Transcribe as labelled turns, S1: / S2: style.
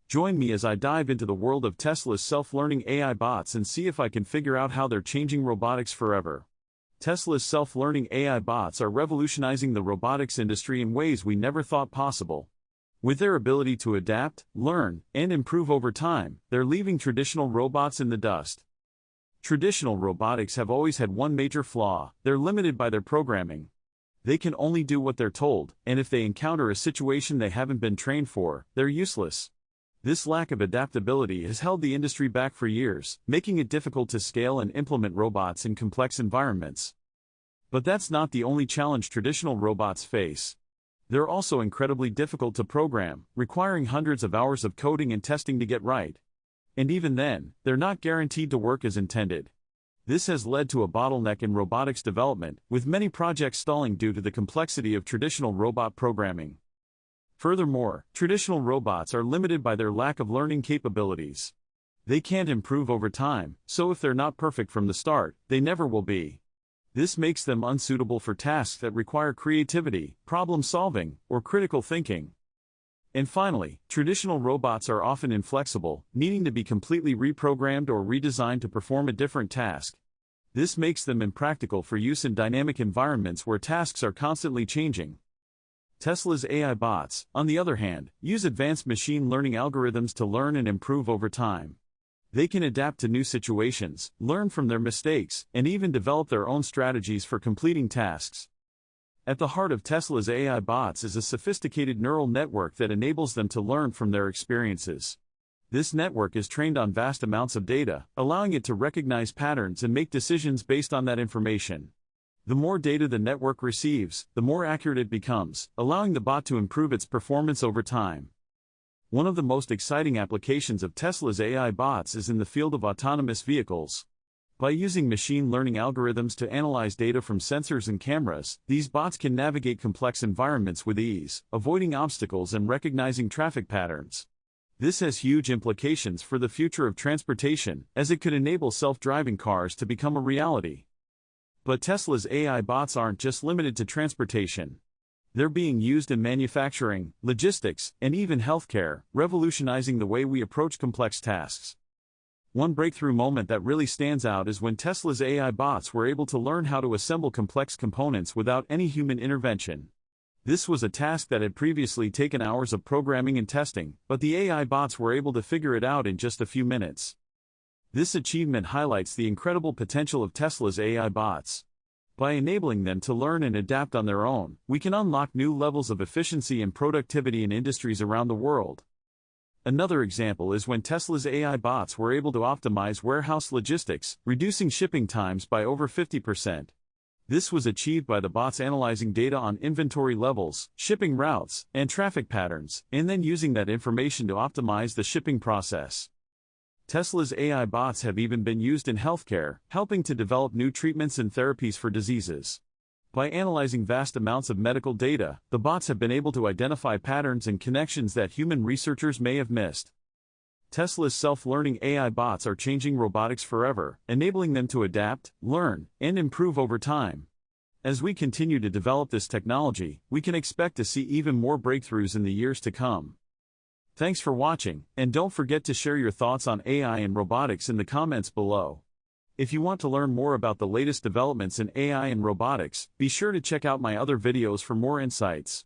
S1: Join me as I dive into the world of Tesla's self-learning AI bots and see if I can figure out how they're changing robotics forever. Tesla's self-learning AI bots are revolutionizing the robotics industry in ways we never thought possible. With their ability to adapt, learn, and improve over time, they're leaving traditional robots in the dust. Traditional robotics have always had one major flaw: they're limited by their programming. They can only do what they're told, and if they encounter a situation they haven't been trained for, they're useless. This lack of adaptability has held the industry back for years, making it difficult to scale and implement robots in complex environments. But that's not the only challenge traditional robots face. They're also incredibly difficult to program, requiring hundreds of hours of coding and testing to get right. And even then, they're not guaranteed to work as intended. This has led to a bottleneck in robotics development, with many projects stalling due to the complexity of traditional robot programming. Furthermore, traditional robots are limited by their lack of learning capabilities. They can't improve over time, so if they're not perfect from the start, they never will be. This makes them unsuitable for tasks that require creativity, problem-solving, or critical thinking. And finally, traditional robots are often inflexible, needing to be completely reprogrammed or redesigned to perform a different task. This makes them impractical for use in dynamic environments where tasks are constantly changing. Tesla's AI bots, on the other hand, use advanced machine learning algorithms to learn and improve over time. They can adapt to new situations, learn from their mistakes, and even develop their own strategies for completing tasks. At the heart of Tesla's AI bots is a sophisticated neural network that enables them to learn from their experiences. This network is trained on vast amounts of data, allowing it to recognize patterns and make decisions based on that information. The more data the network receives, the more accurate it becomes, allowing the bot to improve its performance over time. One of the most exciting applications of Tesla's AI bots is in the field of autonomous vehicles. By using machine learning algorithms to analyze data from sensors and cameras, these bots can navigate complex environments with ease, avoiding obstacles and recognizing traffic patterns. This has huge implications for the future of transportation, as it could enable self-driving cars to become a reality. But Tesla's AI bots aren't just limited to transportation. They're being used in manufacturing, logistics, and even healthcare, revolutionizing the way we approach complex tasks. One breakthrough moment that really stands out is when Tesla's AI bots were able to learn how to assemble complex components without any human intervention. This was a task that had previously taken hours of programming and testing, but the AI bots were able to figure it out in just a few minutes. This achievement highlights the incredible potential of Tesla's AI bots. By enabling them to learn and adapt on their own, we can unlock new levels of efficiency and productivity in industries around the world. Another example is when Tesla's AI bots were able to optimize warehouse logistics, reducing shipping times by over 50%. This was achieved by the bots analyzing data on inventory levels, shipping routes, and traffic patterns, and then using that information to optimize the shipping process. Tesla's AI bots have even been used in healthcare, helping to develop new treatments and therapies for diseases. By analyzing vast amounts of medical data, the bots have been able to identify patterns and connections that human researchers may have missed. Tesla's self-learning AI bots are changing robotics forever, enabling them to adapt, learn, and improve over time. As we continue to develop this technology, we can expect to see even more breakthroughs in the years to come. Thanks for watching, and don't forget to share your thoughts on AI and robotics in the comments below. If you want to learn more about the latest developments in AI and robotics, be sure to check out my other videos for more insights.